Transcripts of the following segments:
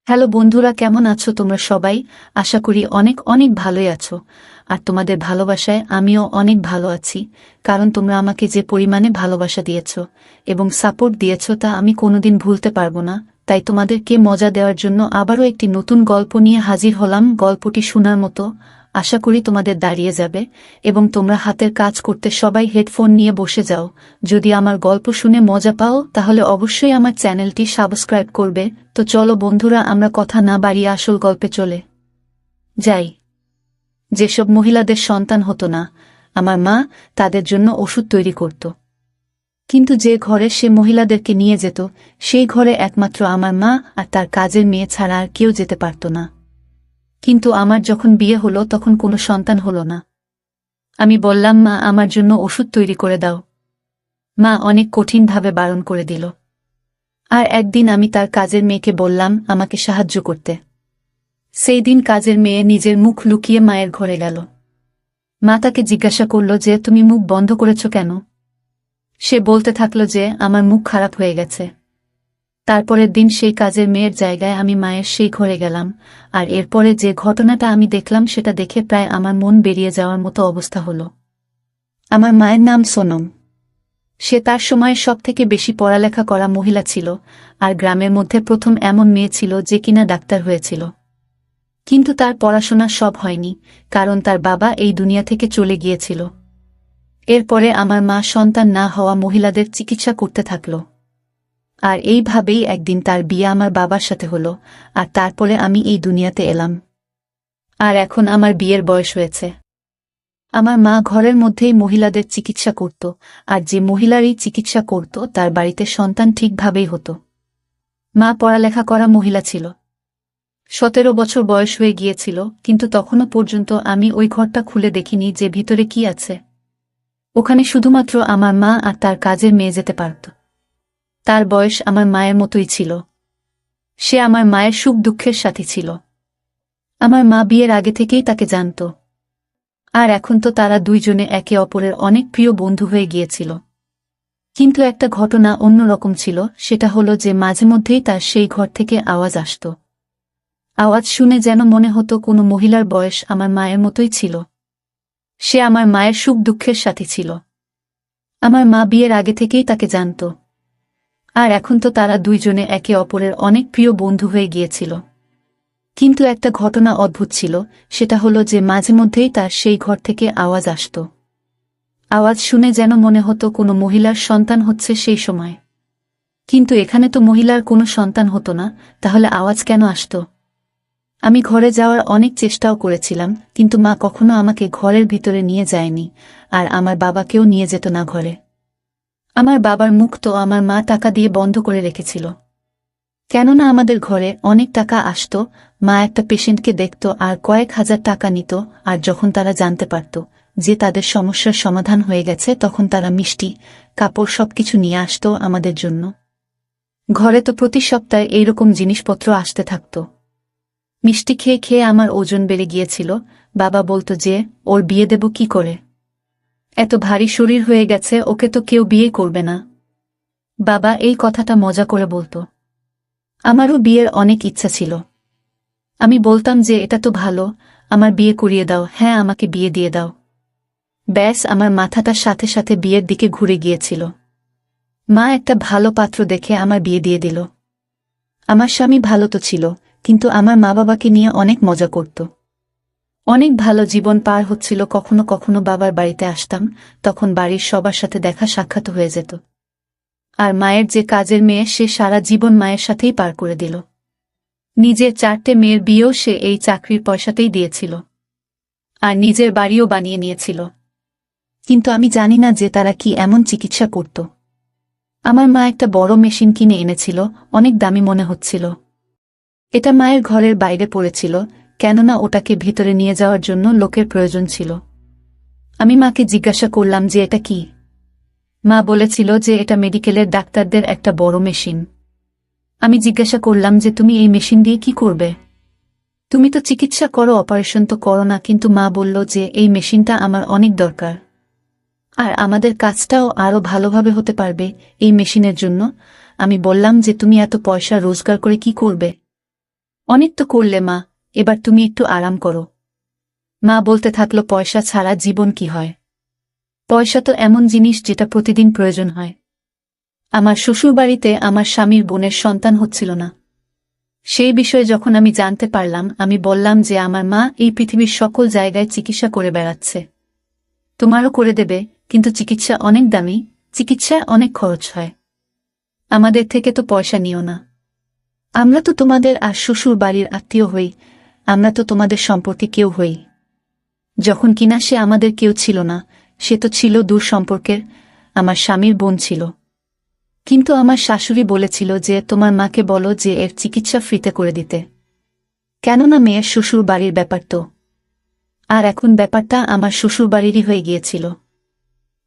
Hello বন্ধুরা, কেমন আছো তোমরা সবাই? আশা করি অনেক অনেক ভালোই আছো। আর তোমাদের ভালোবাসায় আমিও অনেক ভালো আছি, কারণ তোমরা আমাকে যে পরিমাণে ভালোবাসা দিয়েছো এবং সাপোর্ট দিয়েছো তা আমি কোনোদিন ভুলতে পারবো না। তাই তোমাদেরকে মজা দেওয়ার জন্য আবারও একটি নতুন গল্প নিয়ে হাজির হলাম। গল্পটি শোনার মতো, আশা করি তোমাদের দাঁড়িয়ে যাবে এবং তোমরা হাতের কাজ করতে সবাই হেডফোন নিয়ে বসে যাও। যদি আমার গল্প শুনে মজা পাও তাহলে অবশ্যই আমার চ্যানেলটি সাবস্ক্রাইব করবে। তো চলো বন্ধুরা, আমরা কথা না বাড়িয়ে আসল গল্পে চলে যাই। যেসব মহিলাদের সন্তান হতো না, আমার মা তাদের জন্য ওষুধ তৈরি করত। কিন্তু যে ঘরে সে মহিলাদেরকে নিয়ে যেত, সেই ঘরে একমাত্র আমার মা আর তার কাজের মেয়ে ছাড়া আর কেউ যেতে পারত না। কিন্তু আমার যখন বিয়ে হলো তখন কোনো সন্তান হলো না। আমি বললাম, মা, আমার জন্য ওষুধ তৈরি করে দাও। মা অনেক কঠিনভাবে বারণ করে দিল। আর একদিন আমি তার কাজের মেয়েকে বললাম আমাকে সাহায্য করতে। সেই দিন কাজের মেয়ে নিজের মুখ লুকিয়ে মায়ের ঘরে গেল। মা তাকে জিজ্ঞাসা করল যে, তুমি মুখ বন্ধ করেছ কেন? সে বলতে থাকল যে, আমার মুখ খারাপ হয়ে গেছে। তারপরের দিন সেই কাজের মেয়ের জায়গায় আমি মায়ের সেই ঘরে গেলাম, আর এরপরে যে ঘটনাটা আমি দেখলাম সেটা দেখে প্রায় আমার মন বেরিয়ে যাওয়ার মতো অবস্থা হলো। আমার মায়ের নাম সোনম। সে তার সময়ে সবথেকে বেশি পড়ালেখা করা মহিলা ছিল, আর গ্রামের মধ্যে প্রথম এমন মেয়ে ছিল যে কিনা ডাক্তার হয়েছিল। কিন্তু তার পড়াশোনা সব হয়নি, কারণ তার বাবা এই দুনিয়া থেকে চলে গিয়েছিল। এরপরে আমার মা সন্তান না হওয়া মহিলাদের চিকিৎসা করতে থাকল। আর এইভাবেই একদিন তার বিয়ে আমার বাবার সাথে হলো, আর তারপরে আমি এই দুনিয়াতে এলাম। আর এখন আমার বিয়ের বয়স হয়েছে। আমার মা ঘরের মধ্যেই মহিলাদের চিকিৎসা করত, আর যে মহিলারই চিকিৎসা করত তার বাড়িতে সন্তান ঠিকভাবেই হতো। মা পড়ালেখা করা মহিলা ছিল। 17 বছর বয়স হয়ে গিয়েছিল, কিন্তু তখনও পর্যন্ত আমি ওই ঘরটা খুলে দেখিনি যে ভিতরে কি আছে। ওখানে শুধুমাত্র আমার মা আর তার কাজের মেয়ে যেতে পারত। তার বয়স আমার মায়ের মতোই ছিল। সে আমার মায়ের সুখ দুঃখের সাথী ছিল। আমার মা বিয়ের আগে থেকেই তাকে জানত। আর এখন তো তারা দুইজনে একে অপরের অনেক প্রিয় বন্ধু হয়ে গিয়েছিল। কিন্তু একটা ঘটনা অন্যরকম ছিল, সেটা হলো যে মাঝে মধ্যেই তার সেই ঘর থেকে আওয়াজ আসত। আওয়াজ শুনে যেন মনে হতো কোনো মহিলার বয়স আমার মায়ের মতোই ছিল। সে আমার মায়ের সুখ দুঃখের সাথী ছিল। আমার মা বিয়ের আগে থেকেই তাকে জানত। আর এখন তো তারা দুইজনে একে অপরের অনেক প্রিয় বন্ধু হয়ে গিয়েছিল। কিন্তু একটা ঘটনা অদ্ভুত ছিল, সেটা হলো যে মাঝে মধ্যেই তার সেই ঘর থেকে আওয়াজ আসত। আওয়াজ শুনে যেন মনে হতো কোনো মহিলার সন্তান হচ্ছে সেই সময়। কিন্তু এখানে তো মহিলার কোনো সন্তান হতো না, তাহলে আওয়াজ কেন আসত? আমি ঘরে যাওয়ার অনেক চেষ্টাও করেছিলাম, কিন্তু মা কখনো আমাকে ঘরের ভিতরে নিয়ে যায়নি, আর আমার বাবাকেও নিয়ে যেত না ঘরে। আমার বাবার মুখ তো আমার মা টাকা দিয়ে বন্ধ করে রেখেছিল। কেননা আমাদের ঘরে অনেক টাকা আসত, মা একটা পেশেন্টকে দেখত আর কয়েক হাজার টাকা নিত। আর যখন তারা জানতে পারত যে তাদের সমস্যার সমাধান হয়ে গেছে, তখন তারা মিষ্টি, কাপড় সবকিছু নিয়ে আসত আমাদের জন্য। ঘরে তো প্রতি সপ্তাহে এইরকম জিনিসপত্র আসতে থাকত। মিষ্টি খেয়ে খেয়ে আমার ওজন বেড়ে গিয়েছিল। বাবা বলতো যে, ওর বিয়ে দেব কি করে? এত ভারী শরীর হয়ে গেছে, ওকে তো কেউ বিয়ে করবে না। বাবা এই কথাটা মজা করে বলতো। আমারও বিয়ের অনেক ইচ্ছা ছিল। আমি বলতাম যে, এটা তো ভালো, আমার বিয়ে করিয়ে দাও, হ্যাঁ আমাকে বিয়ে দিয়ে দাও। ব্যাস, আমার মাথাটার সাথে সাথে বিয়ের দিকে ঘুরে গিয়েছিল। মা একটা ভালো পাত্র দেখে আমার বিয়ে দিয়ে দিল। আমার স্বামী ভালো তো ছিল, কিন্তু আমার মা বাবাকে নিয়ে অনেক মজা করত। অনেক ভালো জীবন পার হচ্ছিল। কখনো কখনো বাবার বাড়িতে আসতাম, তখন বাড়ির সবার সাথে দেখা সাক্ষাৎ হয়ে যেত। আর মায়ের যে কাজের মেয়ে, সে সারা জীবন মায়ের সাথেই পার করে দিল। নিজের 4টে মেয়ের বিয়েও সে এই চাকরির পয়সাতেই দিয়েছিল, আর নিজের বাড়িও বানিয়ে নিয়েছিল। কিন্তু আমি জানি না যে তারা কি এমন চিকিৎসা করত। আমার মা একটা বড় মেশিন কিনে এনেছিল, অনেক দামি মনে হচ্ছিল। এটা মায়ের ঘরের বাইরে পড়েছিল, কেননা ওটাকে ভিতরে নিয়ে যাওয়ার জন্য লোকের প্রয়োজন ছিল। আমি মাকে জিজ্ঞাসা করলাম যে এটা কি। মা বলেছিল যে এটা মেডিকেলের ডাক্তারদের একটা বড় মেশিন। আমি জিজ্ঞাসা করলাম যে, তুমি এই মেশিন দিয়ে কি করবে? তুমি তো চিকিৎসা করো, অপারেশন তো করো না। কিন্তু মা বলল যে এই মেশিনটা আমার অনেক দরকার, আর আমাদের কাজটাও আরও ভালোভাবে হতে পারবে এই মেশিনের জন্য। আমি বললাম যে, তুমি এত পয়সা রোজগার করে কি করবে? অনেক তো করলে মা, এবার তুমি একটু আরাম করো। মা বলতে থাকলো, পয়সা ছাড়া জীবন কি হয়? পয়সা তো এমন জিনিস যেটা প্রতিদিন প্রয়োজন হয়। আমার শ্বশুরবাড়িতে আমার স্বামীর বোনের সন্তান হচ্ছিল না। সেই বিষয়ে যখন আমি জানতে পারলাম, আমি বললাম যে আমার মা এই পৃথিবীর সকল জায়গায় চিকিৎসা করে বেড়াচ্ছে। তোমারও করে দেবে, কিন্তু চিকিৎসা অনেক দামি, চিকিৎসায় অনেক খরচ হয়। আমাদের থেকে তো পয়সা নিও না। আমরা তো তোমাদের আর শ্বশুর বাড়ির আত্মীয় হই, আমরা তো তোমাদের সম্পর্কে কেউ হই। যখন কিনা সে আমাদের কেউ ছিল না, সে তো ছিল দূর সম্পর্কের, আমার স্বামীর বোন ছিল। কিন্তু আমার শাশুড়ি বলেছিল যে তোমার মাকে বলো যে এর চিকিৎসা ফ্রিতে করে দিতে, কেননা মেয়ের শ্বশুর বাড়ির ব্যাপার তো। আর এখন ব্যাপারটা আমার শ্বশুর বাড়িরই হয়ে গিয়েছিল,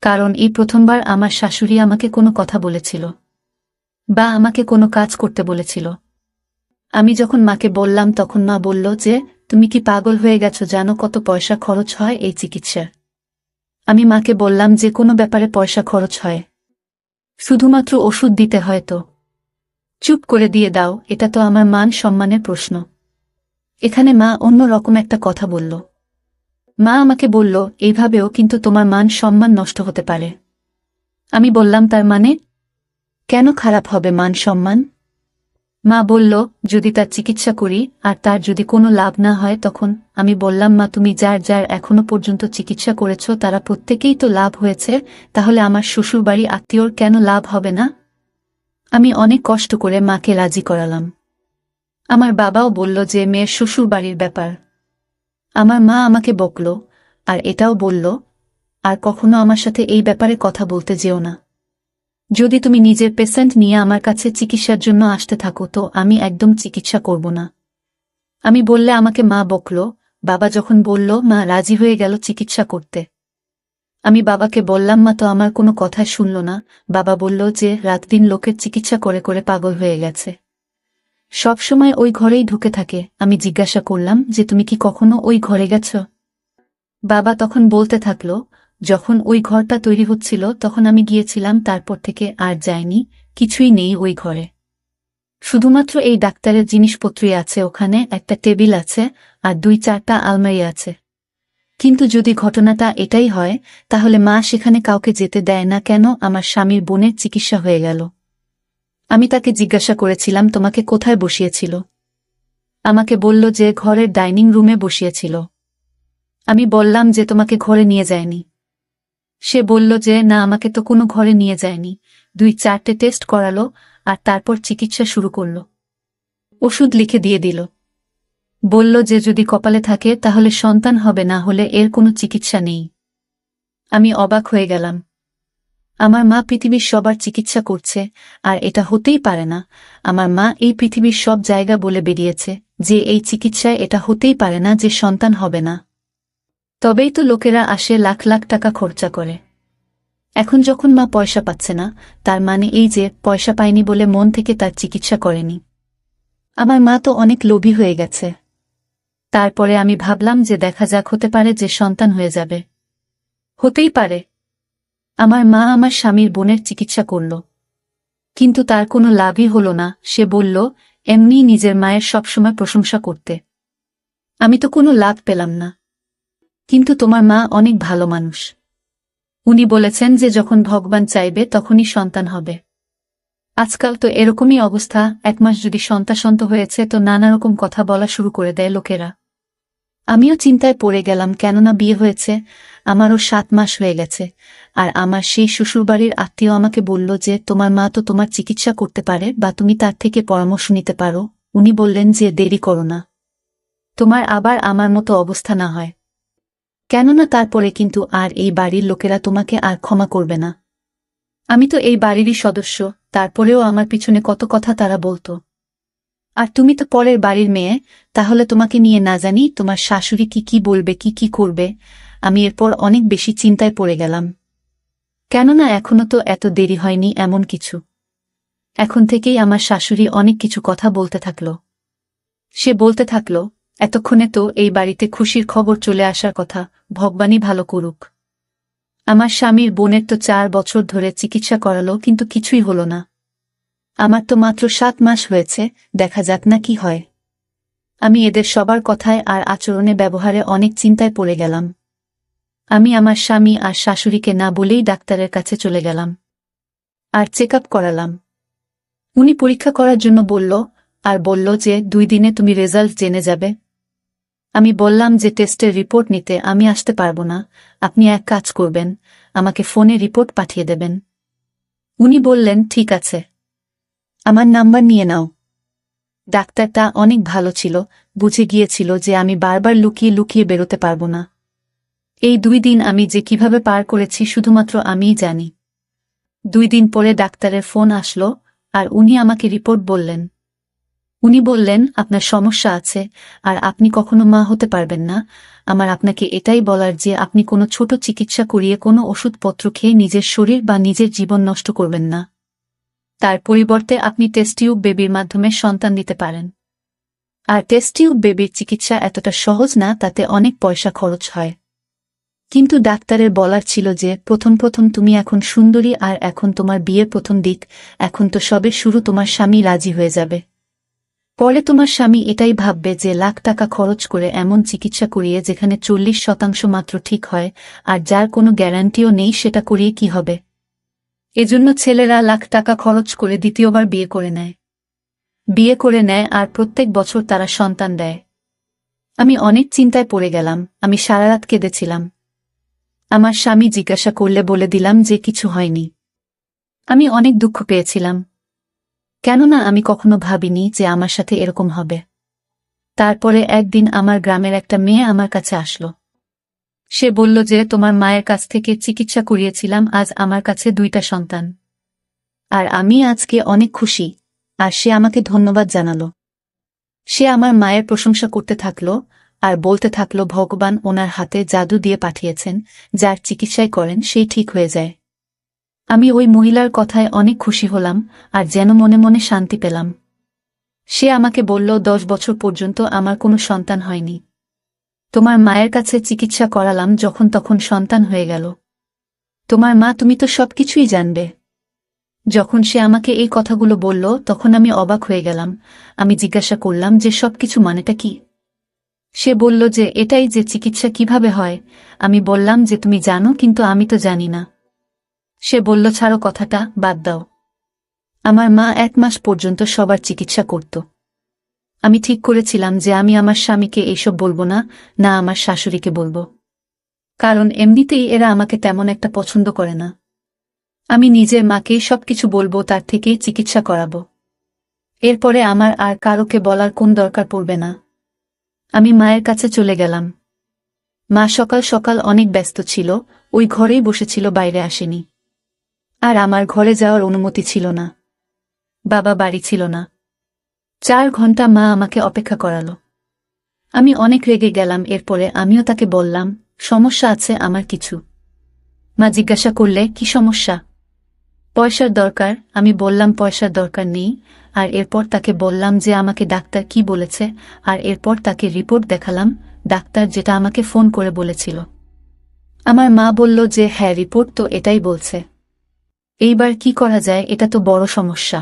কারণ এই প্রথমবার আমার শাশুড়ি আমাকে কোনো কথা বলেছিল বা আমাকে কোনো কাজ করতে বলেছিল। আমি যখন মাকে বললাম তখন মা বলল যে তুমি কি পাগল হয়ে গেছো, জানো কত পয়সা খরচ হয় এই চিকিৎসার? আমি মাকে বললাম যে কোনো ব্যাপারে পয়সা খরচ হয়, শুধুমাত্র ওষুধ দিতে হয় তো। চুপ করে দিয়ে দাও, এটা তো আমার মান সম্মানের প্রশ্ন। এখানে মা অন্য রকম একটা কথা বলল। মা আমাকে বলল, এইভাবেও কিন্তু তোমার মান সম্মান নষ্ট হতে পারে। আমি বললাম, তার মানে? কেন খারাপ হবে মান সম্মান? মা বলল, যদি তার চিকিৎসা করি আর তার যদি কোনো লাভ না হয় তখন। আমি বললাম, মা তুমি যার যার এখনো পর্যন্ত চিকিৎসা করেছ তারা প্রত্যেকেই তো লাভ হয়েছে, তাহলে আমার শ্বশুরবাড়ি আত্মীয়র কেন লাভ হবে না? আমি অনেক কষ্ট করে মাকে রাজি করালাম। আমার বাবাও বলল যে মেয়ের শ্বশুরবাড়ির ব্যাপার। আমার মা আমাকে বকল আর এটাও বলল, আর কখনো আমার সাথে এই ব্যাপারে কথা বলতে যেও না। যদি তুমি নিজের পেশেন্ট নিয়ে আমার কাছে চিকিৎসার জন্য আসতে থাকো তো আমি একদম চিকিৎসা করব না। আমি বললে আমাকে মা বকল। বাবা যখন বলল, মা রাজি হয়ে গেল চিকিৎসা করতে। আমি বাবাকে বললাম, মা তো আমার কোনো কথাই শুনল না। বাবা বলল যে রাত দিন লোকের চিকিৎসা করে করে পাগল হয়ে গেছে, সব সময় ওই ঘরেই ঢুকে থাকে। আমি জিজ্ঞাসা করলাম যে তুমি কি কখনো ওই ঘরে গেছ? বাবা তখন বলতে থাকল, যখন ওই ঘরটা তৈরি হচ্ছিল তখন আমি গিয়েছিলাম, তারপর থেকে আর যাইনি, কিছুই নেই ওই ঘরে। শুধুমাত্র এই ডাক্তারের জিনিসপত্রই আছে, ওখানে একটা টেবিল আছে আর 2-4টা আলমারি আছে। কিন্তু যদি ঘটনাটা এটাই হয় তাহলে মা সেখানে কাউকে যেতে দেয় না কেন? আমার স্বামীর বোনের চিকিৎসা হয়ে গেল। আমি তাকে জিজ্ঞাসা করেছিলাম, তোমাকে কোথায় বসিয়েছিল? আমাকে বলল যে ঘরের ডাইনিং রুমে বসিয়েছিল। আমি বললাম যে তোমাকে ঘরে নিয়ে যায়নি। সে বলল যে না, আমাকে তো কোনো ঘরে নিয়ে যায়নি। 2-4টে টেস্ট করালো আর তারপর চিকিৎসা শুরু করল। ওষুধ লিখে দিয়ে দিল। বলল যে যদি কপালে থাকে তাহলে সন্তান হবে, না হলে এর কোনো চিকিৎসা নেই। আমি অবাক হয়ে গেলাম। আমার মা পৃথিবীর সবার চিকিৎসা করছে, আর এটা হতেই পারে না। আমার মা এই পৃথিবীর সব জায়গা বলে বেরিয়েছে যে এই চিকিৎসায় এটা হতেই পারে না যে সন্তান হবে না। তবেই তো লোকেরা আসে লাখ লাখ টাকা খরচা করে। এখন যখন মা পয়সা পাচ্ছে না, তার মানে এই যে পয়সা পায়নি বলে মন থেকে তার চিকিৎসা করেনি। আমার মা তো অনেক লোভী হয়ে গেছে। তারপরে আমি ভাবলাম যে দেখা যাক, হতে পারে যে সন্তান হয়ে যাবে। হতেই পারে। আমার মা আমার স্বামীর বোনের চিকিৎসা করল, কিন্তু তার কোনো লাভই হল না। সে বলল এমনি নিজের মায়ের সবসময় প্রশংসা করতে। আমি তো কোনো লাভ পেলাম না। কিন্তু তোমার মা অনেক ভালো মানুষ। উনি বলেছেন যে যখন ভগবান চাইবে তখনই সন্তান হবে। আজকাল তো এরকমই অবস্থা, 1 মাস যদি সন্তান হয়েছে তো নানা রকম কথা বলা শুরু করে দেয় লোকেরা। আমিও চিন্তায় পড়ে গেলাম, কেননা বিয়ে হয়েছে, আমারও 7 মাস হয়ে গেছে। আর আমার সেই শ্বশুরবাড়ির আত্মীয় আমাকে বলল যে তোমার মা তো তোমার চিকিৎসা করতে পারে বা তুমি তার থেকে পরামর্শ নিতে পারো। উনি বললেন যে দেরি করো না, তোমার আবার আমার মতো অবস্থা না হয়, কেননা তারপরে কিন্তু আর এই বাড়ির লোকেরা তোমাকে আর ক্ষমা করবে না। আমি তো এই বাড়িরই সদস্য, তারপরেও আমার পিছনে কত কথা তারা বলতো। আর তুমি তো পরের বাড়ির মেয়ে, তাহলে তোমাকে নিয়ে না জানি তোমার শাশুড়ি কি কি বলবে, কি কি করবে। আমি এরপর অনেক বেশি চিন্তায় পড়ে গেলাম, কেননা এখনো তো এত দেরি হয়নি এমন কিছু। এখন থেকেই আমার শাশুড়ি অনেক কিছু কথা বলতে থাকল। সে বলতে থাকল, এতক্ষণে তো এই বাড়িতে খুশির খবর চলে আসার কথা, ভগবানই ভালো করুক। আমার স্বামীর বোনের তো 4 বছর ধরে চিকিৎসা করালো, কিন্তু কিছুই হলো না। আমার তো মাত্র 7 মাস হয়েছে, দেখা যাক না কি হয়। আমি এদের সবার কথায় আর আচরণে ব্যবহারে অনেক চিন্তায় পড়ে গেলাম। আমি আমার স্বামী আর শাশুড়িকে না বলেই ডাক্তারের কাছে চলে গেলাম আর চেক আপ করালাম। উনি পরীক্ষা করার জন্য বলল আর বলল যে 2 দিনে তুমি রেজাল্ট জেনে যাবে। আমি বললাম যে টেস্টের রিপোর্ট নিতে আমি আসতে পারবো না, আপনি এক কাজ করবেন, আমাকে ফোনে রিপোর্ট পাঠিয়ে দেবেন। উনি বললেন ঠিক আছে, আমার নাম্বার নিয়ে নাও। ডাক্তারটা অনেক ভালো ছিল, বুঝে গিয়েছিল যে আমি বারবার লুকিয়ে লুকিয়ে বেরোতে পারবো না। এই 2 দিন আমি যে কিভাবে পার করেছি শুধুমাত্র আমিই জানি। 2 দিন পরে ডাক্তারের ফোন আসলো আর উনি আমাকে রিপোর্ট বললেন। উনি বললেন আপনার সমস্যা আছে আর আপনি কখনো মা হতে পারবেন না। আমার আপনাকে এটাই বলার যে আপনি কোনো ছোট চিকিৎসা করিয়ে কোনো ওষুধপত্র খেয়ে নিজের শরীর বা নিজের জীবন নষ্ট করবেন না। তার পরিবর্তে আপনি টেস্ট টিউব বেবির মাধ্যমে সন্তান দিতে পারেন। আর টেস্ট টিউব বেবির চিকিৎসা এতটা সহজ না, তাতে অনেক পয়সা খরচ হয়। কিন্তু ডাক্তারের বলার ছিল যে প্রথম প্রথম তুমি এখন সুন্দরী আর এখন তোমার বিয়ের প্রথম দিক, এখন তো সবে শুরু, তোমার স্বামী রাজি হয়ে যাবে। পরে তোমার স্বামী এটাই ভাববে যে লাখ টাকা খরচ করে এমন চিকিৎসা করিয়ে যেখানে 40% মাত্র ঠিক হয় আর যার কোনো গ্যারান্টিও নেই সেটা করিয়ে কি হবে। এজন্য ছেলেরা লাখ টাকা খরচ করে দ্বিতীয়বার বিয়ে করে নেয় আর প্রত্যেক বছর তারা সন্তান দেয়। আমি অনেক চিন্তায় পড়ে গেলাম, আমি সারা রাত কেঁদেছিলাম। আমার স্বামী জিজ্ঞাসা করলে বলে দিলাম যে কিছু হয়নি। আমি অনেক দুঃখ পেয়েছিলাম, কেননা আমি কখনো ভাবিনি যে আমার সাথে এরকম হবে। তারপরে একদিন আমার গ্রামের একটা মেয়ে আমার কাছে আসলো। সে বলল যে তোমার মায়ের কাছ থেকে চিকিৎসা করিয়েছিলাম, আজ আমার কাছে 2টা সন্তান। আর আমি আজকে অনেক খুশি। আর সে আমাকে ধন্যবাদ জানালো। সে আমার মায়ের প্রশংসা করতে থাকলো আর বলতে থাকলো ভগবান ওনার হাতে জাদু দিয়ে পাঠিয়েছেন, যার চিকিৎসায় করেন সেই ঠিক হয়ে যায়। আমি ওই মহিলার কথায় অনেক খুশি হলাম আর যেন মনে মনে শান্তি পেলাম। সে আমাকে বলল 10 বছর পর্যন্ত আমার কোনো সন্তান হয়নি। তোমার মায়ের কাছে চিকিৎসা করালাম, যখন তখন সন্তান হয়ে গেল। তোমার মা, তুমি তো সবকিছুই জানবে। যখন সে আমাকে এই কথাগুলো বলল তখন আমি অবাক হয়ে গেলাম। আমি জিজ্ঞাসা করলাম যে সবকিছু মানেটা কি। সে বলল যে এটাই যে চিকিৎসা কিভাবে হয়। আমি বললাম যে তুমি জানো, কিন্তু আমি তো জানি না। সে বলল ছাড়ো কথাটা, বাদ দাও। আমার মা 1 মাস পর্যন্ত সবার চিকিৎসা করত। আমি ঠিক করেছিলাম যে আমি আমার স্বামীকে এইসব বলবো না, না আমার শাশুড়িকে বলবো, কারণ এমনিতেই এরা আমাকে তেমন একটা পছন্দ করে না। আমি নিজের মাকেই সবকিছু বলবো, তার থেকেই চিকিৎসা করাবো। এরপরে আমার আর কারোকে বলার কোন দরকার পড়বে না। আমি মায়ের কাছে চলে গেলাম। মা সকাল সকাল অনেক ব্যস্ত ছিল, ওই ঘরেই বসেছিল, বাইরে আসেনি। আর আমার ঘরে যাওয়ার অনুমতি ছিল না। বাবা বাড়ি ছিল না। 4 ঘন্টা মা আমাকে অপেক্ষা করালো। আমি অনেক রেগে গেলাম। এরপরে আমিও তাকে বললাম সমস্যা আছে আমার কিছু। মা জিজ্ঞাসা করলে কি সমস্যা। পয়সার দরকার। আমি বললাম পয়সার দরকার নেই। আর এরপর তাকে বললাম যে আমাকে ডাক্তার কি বলেছে, আর এরপর তাকে রিপোর্ট দেখালাম, ডাক্তার যেটা আমাকে ফোন করে বলেছিল। আমার মা বলল যে হ্যাঁ, রিপোর্ট তো এটাই বলছে। এইবার কি করা যায়, এটা তো বড় সমস্যা।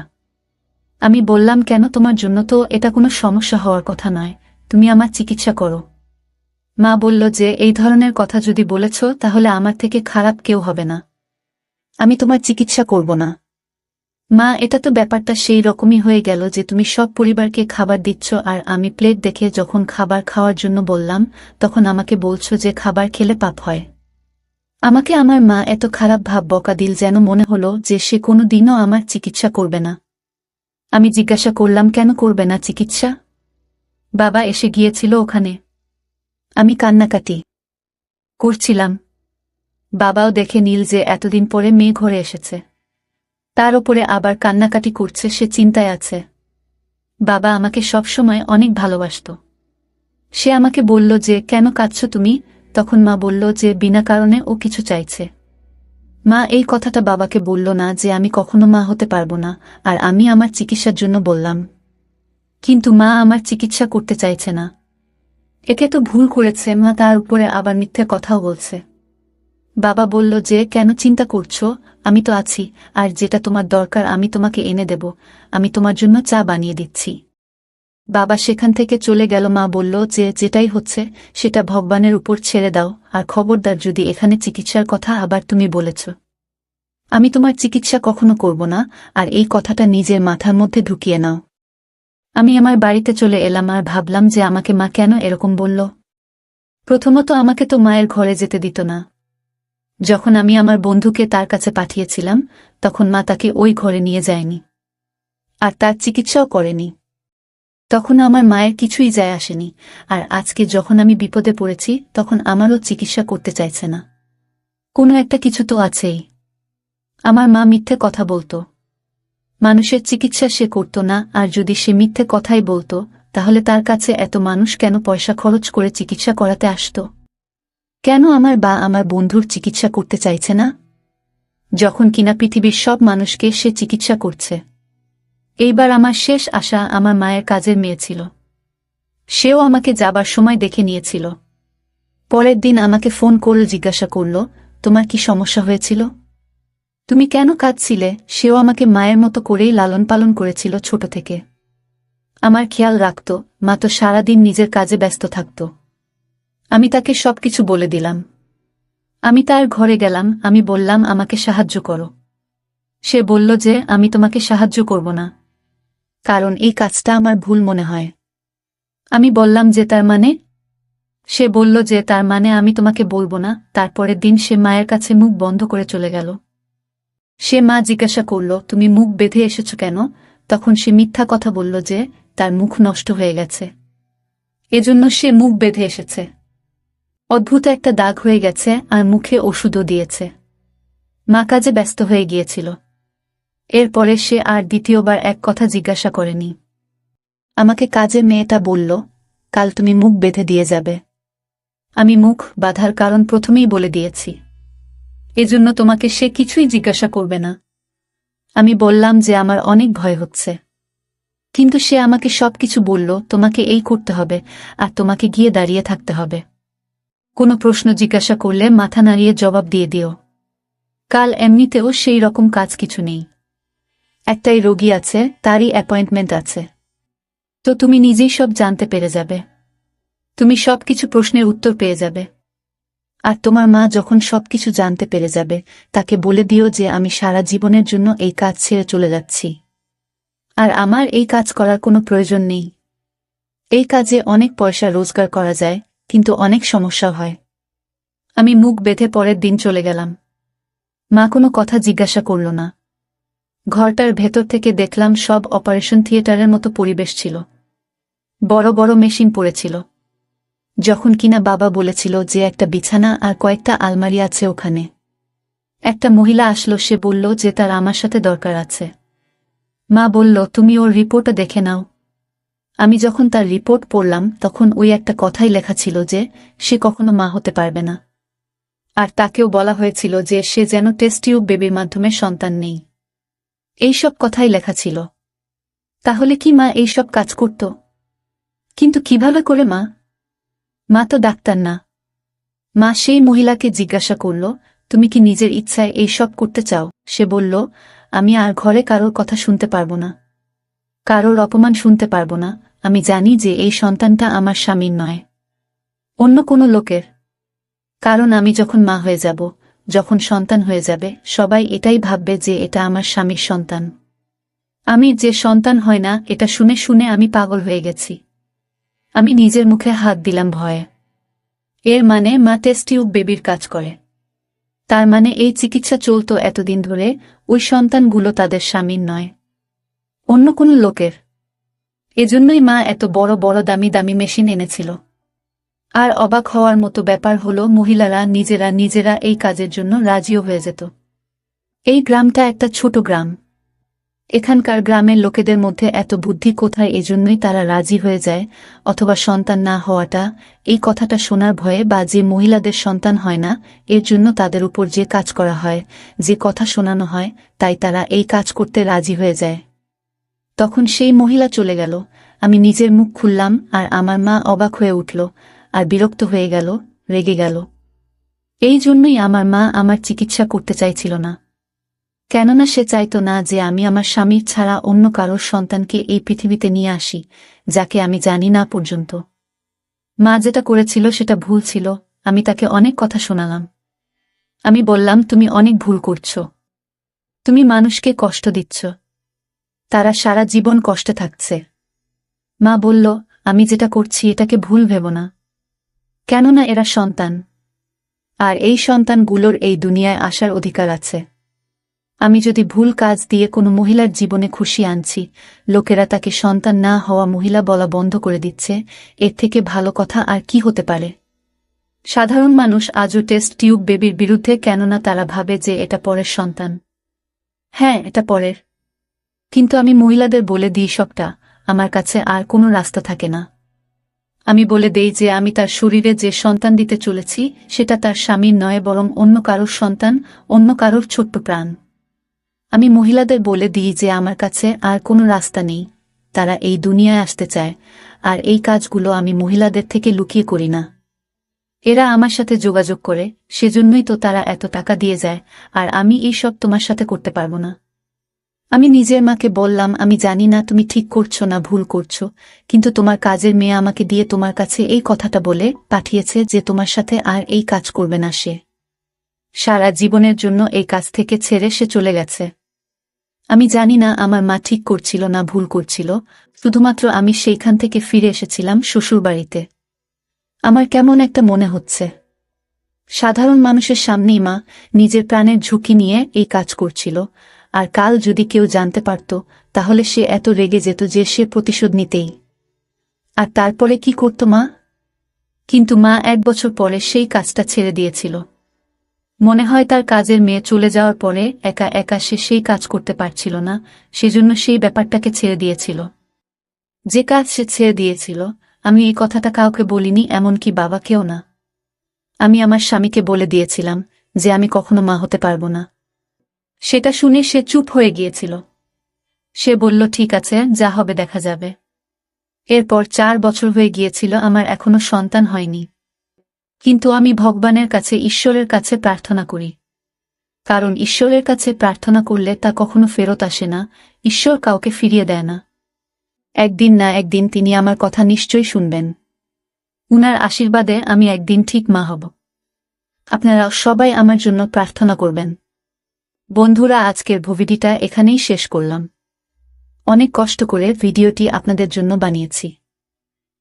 আমি বললাম কেন, তোমার জন্য তো এটা কোনো সমস্যা হওয়ার কথা নয়, তুমি আমার চিকিৎসা করো। মা বলল যে এই ধরনের কথা যদি বলেছ তাহলে আমার থেকে খারাপ কেউ হবে না, আমি তোমার চিকিৎসা করব না। মা, এটা তো ব্যাপারটা সেই রকমই হয়ে গেল যে তুমি সব পরিবারকে খাবার দিচ্ছ আর আমি প্লেট দেখে যখন খাবার খাওয়ার জন্য বললাম তখন আমাকে বলছো যে খাবার খেলে পাপ হয়। আমাকে আমার মা এত খারাপ ভাব বকা দিল যেন মনে হলো যে সে কোনো দিনও আমার চিকিৎসা করবে না। আমি জিজ্ঞাসা করলাম কেন করবে না চিকিৎসা। বাবা এসে গিয়েছিল ওখানে। আমি কান্নাকাটি করছিলাম। বাবাও দেখে নীল যে এতদিন পরে মেয়ে ঘরে এসেছে, তার ওপরে আবার কান্নাকাটি করছে, সে চিন্তায় আছে। বাবা আমাকে সবসময় অনেক ভালোবাসত। সে আমাকে বলল যে কেন কাঁদছো তুমি, তখন মা বলল যে বিনা কারণে ও কিছু চাইছে। মা এই কথাটা বাবাকে বলল না যে আমি কখনো মা হতে পারবো না, আর আমি আমার চিকিৎসার জন্য বললাম। কিন্তু মা আমার চিকিৎসা করতে চাইছে না। একে তো ভুল করেছে মা, তার উপরে আবার মিথ্যে কথাও বলছে। বাবা বলল যে কেন চিন্তা করছো, আমি তো আছি, আর যেটা তোমার দরকার আমি তোমাকে এনে দেব, আমি তোমার জন্য চা বানিয়ে দিচ্ছি। বাবা সেখান থেকে চলে গেল। মা বলল যে যেটাই হচ্ছে সেটা ভগবানের উপর ছেড়ে দাও, আর খবরদার যদি এখানে চিকিৎসার কথা আবার তুমি বলেছ, আমি তোমার চিকিৎসা কখনো করব না, আর এই কথাটা নিজের মাথার মধ্যে ঢুকিয়ে নাও। আমি আমার বাড়িতে চলে এলাম আর ভাবলাম যে আমাকে মা কেন এরকম বলল। প্রথমত আমাকে তো মায়ের ঘরে যেতে দিত না। যখন আমি আমার বন্ধুকে তার কাছে পাঠিয়েছিলাম তখন মা তাকে ওই ঘরে নিয়ে যায়নি, আর তার চিকিৎসাও করেনি। তখন আমার মায়ের কিছুই যায় আসেনি, আর আজকে যখন আমি বিপদে পড়েছি তখন আমারও চিকিৎসা করতে চাইছে না। কোনো একটা কিছু তো আছেই। আমার মা মিথ্যে কথা বলতো, মানুষের চিকিৎসা সে করত না, আর যদি সে মিথ্যে কথাই বলতো তাহলে তার কাছে এত মানুষ কেন পয়সা খরচ করে চিকিৎসা করাতে আসত? কেন আমার বা আমার বন্ধুর চিকিৎসা করতে চাইছে না, যখন কিনা পৃথিবীর সব মানুষকে সে চিকিৎসা করছে? এইবার আমার শেষ আশা আমার মায়ের কাজের মেয়ে ছিল। সেও আমাকে যাবার সময় দেখে নিয়েছিল। পরের দিন আমাকে ফোন করে জিজ্ঞাসা করল, তোমার কি সমস্যা হয়েছিল? তুমি কেন কাঁদছিলে? সেও আমাকে মায়ের মতো করেই লালন পালন করেছিল ছোট থেকে। আমার খেয়াল রাখত, মা তো সারাদিন নিজের কাজে ব্যস্ত থাকত। আমি তাকে সবকিছু বলে দিলাম। আমি তার ঘরে গেলাম, আমি বললাম আমাকে সাহায্য করো। সে বলল যে আমি তোমাকে সাহায্য করব না, কারণ এই কাজটা আমার ভুল মনে হয়। আমি বললাম যে তার মানে? সে বলল যে তার মানে আমি তোমাকে বলবো না। তারপরের দিন সে মায়ের কাছে মুখ বন্ধ করে চলে গেল। সে মা জিজ্ঞাসা করল, তুমি মুখ বেঁধে এসেছ কেন? তখন সে মিথ্যা কথা বলল যে তার মুখ নষ্ট হয়ে গেছে, এজন্য সে মুখ বেঁধে এসেছে। অদ্ভুত একটা দাগ হয়ে গেছে, আর মুখে ওষুধও দিয়েছে। মা কাজে ব্যস্ত হয়ে গিয়েছিল। এরপরে সে আর দ্বিতীয়বার এক কথা জিজ্ঞাসা করেনি। আমাকে কাজের মেয়েটা বলল, কাল তুমি মুখ বেঁধে দিয়ে যাবে। আমি মুখ বাঁধার কারণ প্রথমেই বলে দিয়েছি, এজন্য তোমাকে সে কিছুই জিজ্ঞাসা করবে না। আমি বললাম যে আমার অনেক ভয় হচ্ছে, কিন্তু সে আমাকে সবকিছু বলল, তোমাকে এই করতে হবে, আর তোমাকে গিয়ে দাঁড়িয়ে থাকতে হবে। কোনো প্রশ্ন জিজ্ঞাসা করলে মাথা নাড়িয়ে জবাব দিয়ে দিও। কাল এমনিতেও সেই রকম কাজ কিছু নেই, একটাই রোগী আছে, তারই অ্যাপয়েন্টমেন্ট আছে। তো তুমি নিজেই সব জানতে পেরে যাবে, তুমি সবকিছু প্রশ্নের উত্তর পেয়ে যাবে। আর তোমার মা যখন সবকিছু জানতে পেরে যাবে তাকে বলে দিও যে আমি সারা জীবনের জন্য এই কাজ ছেড়ে চলে যাচ্ছি, আর আমার এই কাজ করার কোনো প্রয়োজন নেই। এই কাজে অনেক পয়সা রোজগার করা যায়, কিন্তু অনেক সমস্যা হয়। আমি মুখ বেঁধে পরের দিন চলে গেলাম। মা কোনো কথা জিজ্ঞাসা করল না। ঘরটার ভেতর থেকে দেখলাম সব অপারেশন থিয়েটারের মতো পরিবেশ ছিল। বড় বড় মেশিন পড়েছিল। যখন কিনা বাবা বলেছিল যে একটা বিছানা আর কয়েকটা আলমারি আছে ওখানে। একটা মহিলা আসলো, সে বলল যে তার আমার সাথে দরকার আছে। মা বলল, তুমি ওর রিপোর্টটা দেখে নাও। আমি যখন তার রিপোর্ট পড়লাম তখন ওই একটা কথাই লেখা ছিল যে সে কখনো মা হতে পারবে না, আর তাকেও বলা হয়েছিল যে সে যেন টেস্ট টিউব বেবির মাধ্যমে সন্তান নেই। এইসব কথাই লেখা ছিল। তাহলে কি মা এইসব কাজ করত? কিন্তু কিভাবে করে মা? মা তো ডাক্তার না। মা সেই মহিলাকে জিজ্ঞাসা করল, তুমি কি নিজের ইচ্ছায় এই সব করতে চাও? সে বলল, আমি আর ঘরে কারোর কথা শুনতে পারবো না, কারোর অপমান শুনতে পারবো না। আমি জানি যে এই সন্তানটা আমার স্বামীর নয়, অন্য কোনো লোকের। কারণ আমি যখন মা হয়ে যাব, যখন সন্তান হয়ে যাবে, সবাই এটাই ভাববে যে এটা আমার স্বামীর সন্তান। আমি যে সন্তান হয় না, এটা শুনে শুনে আমি পাগল হয়ে গেছি। আমি নিজের মুখে হাত দিলাম ভয়ে। এর মানে মা টেস্ট টিউব বেবির কাজ করে। তার মানে এই চিকিৎসা চলত এতদিন ধরে, ওই সন্তানগুলো তাদের স্বামীর নয়, অন্য কোনো লোকের। এজন্যই মা এত বড় বড় দামি দামি মেশিন এনেছিল। আর অবাক হওয়ার মতো ব্যাপার হলো, মহিলারা নিজেরা নিজেরা এই কাজের জন্য রাজিও হয়ে যেত। এই গ্রামটা একটা ছোট গ্রাম। এখানকার গ্রামের লোকেদের মধ্যে এত বুদ্ধি কোথায়? এজন্যই তারা রাজি হয়ে যায়। অথবা সন্তান না হওয়াটা, এই কথাটা শোনার ভয়ে, বা যে মহিলাদের সন্তান হয় না এর জন্য তাদের উপর যে কাজ করা হয়, যে কথা শোনানো হয়, তাই তারা এই কাজ করতে রাজি হয়ে যায়। তখন সেই মহিলা চলে গেল। আমি নিজের মুখ খুললাম, আর আমার মা অবাক হয়ে উঠল, আর বিরক্ত হয়ে গেল, রেগে গেল। এই জন্যই আমার মা আমার চিকিৎসা করতে চাইছিল না, কেননা সে চাইত না যে আমি আমার স্বামীর ছাড়া অন্য কারোর সন্তানকে এই পৃথিবীতে নিয়ে আসি, যাকে আমি জানি না পর্যন্ত। মা যেটা করেছিল সেটা ভুল ছিল, আমি তাকে অনেক কথা শোনালাম। আমি বললাম, তুমি অনেক ভুল করছো, তুমি মানুষকে কষ্ট দিচ্ছ, তারা সারা জীবন কষ্টে থাকছে। মা বলল, আমি যেটা করছি এটাকে ভুল ভেব না, কেননা এরা সন্তান, আর এই সন্তানগুলোর এই দুনিয়ায় আসার অধিকার আছে। আমি যদি ভুল কাজ দিয়ে কোনো মহিলার জীবনে খুশি আনছি, লোকেরা তাকে সন্তান না হওয়া মহিলা বলা বন্ধ করে দিচ্ছে, এর থেকে ভালো কথা আর কি হতে পারে? সাধারণ মানুষ আজও টেস্ট টিউব বেবির বিরুদ্ধে, কেননা তারা ভাবে যে এটা পরের সন্তান। হ্যাঁ, এটা পরের, কিন্তু আমি মহিলাদের বলে দিই সবটা, আমার কাছে আর কোনো রাস্তা থাকে না। আমি বলে দেই যে আমি তার শরীরে যে সন্তান দিতে চলেছি সেটা তার স্বামীর নয়, বরং অন্য কারোর সন্তান, অন্য কারোর ছোট্ট প্রাণ। আমি মহিলাদের বলে দিই যে আমার কাছে আর কোনো রাস্তা নেই, তারা এই দুনিয়ায় আসতে চায়, আর এই কাজগুলো আমি মহিলাদের থেকে লুকিয়ে করি না। এরা আমার সাথে যোগাযোগ করে, সেজন্যই তো তারা এত টাকা দিয়ে যায়, আর আমি এই সব তোমার সাথে করতে পারবো না। আমি নিজের মাকে বললাম, আমি জানি না তুমি ঠিক করছো না ভুল করছো, কিন্তু তোমার কাজের মেয়ে আমাকে দিয়ে তোমার কাছে এই কথাটা বলে পাঠিয়েছে যে তোমার সাথে আর এই কাজ করবে না সে। সারা জীবনের জন্য এই কাজ থেকে ছেড়ে সে চলে গেছে। আমি জানি না আমার মা ঠিক করছিল না ভুল করছিল, শুধুমাত্র আমি সেইখান থেকে ফিরে এসেছিলাম শ্বশুরবাড়িতে। আমার কেমন একটা মনে হচ্ছে, সাধারণ মানুষের সামনেই মা নিজের প্রাণের ঝুঁকি নিয়ে এই কাজ করছিল, আর কাল যদি কেউ জানতে পারত তাহলে সে এত রেগে যেত যে সে প্রতিশোধ নিতেই। আর তারপরে কি করত মা? কিন্তু মা 1 বছর পরে সেই কাজটা ছেড়ে দিয়েছিল। মনে হয় তার কাজের মেয়ে চলে যাওয়ার পরে একা একা সে সেই কাজ করতে পারছিল না, সেজন্য সেই ব্যাপারটাকে ছেড়ে দিয়েছিল। যে কাজ সে ছেড়ে দিয়েছিল, আমি এই কথাটা কাউকে বলিনি, এমনকি বাবাকেও না। আমি আমার স্বামীকে বলে দিয়েছিলাম যে আমি কখনো মা হতে পারবো না। সেটা শুনে সে চুপ হয়ে গিয়েছিল। সে বলল, ঠিক আছে, যা হবে দেখা যাবে। এরপর 4 বছর হয়ে গিয়েছিল, আমার এখনো সন্তান হয়নি। কিন্তু আমি ভগবানের কাছে, ঈশ্বরের কাছে প্রার্থনা করি, কারণ ঈশ্বরের কাছে প্রার্থনা করলে তা কখনো ফেরত আসে না, ঈশ্বর কাউকে ফিরিয়ে দেয় না। একদিন না একদিন তিনি আমার কথা নিশ্চয়ই শুনবেন। উনার আশীর্বাদে আমি একদিন ঠিক মা হব। আপনারা সবাই আমার জন্য প্রার্থনা করবেন। বন্ধুরা, আজকের ভিডিওটা এখানেই শেষ করলাম। অনেক কষ্ট করে ভিডিওটি আপনাদের জন্য বানিয়েছি।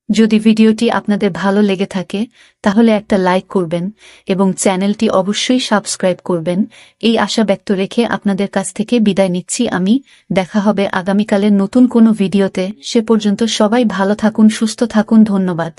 যদি ভিডিওটি আপনাদের ভালো লেগে থাকে তাহলে একটা লাইক করবেন এবং চ্যানেলটি অবশ্যই সাবস্ক্রাইব করবেন, এই আশা ব্যক্ত রেখে আপনাদের কাছ থেকে বিদায় নিচ্ছি আমি। দেখা হবে আগামীকালের নতুন কোনো ভিডিওতে। সে পর্যন্ত সবাই ভালো থাকুন, সুস্থ থাকুন। ধন্যবাদ।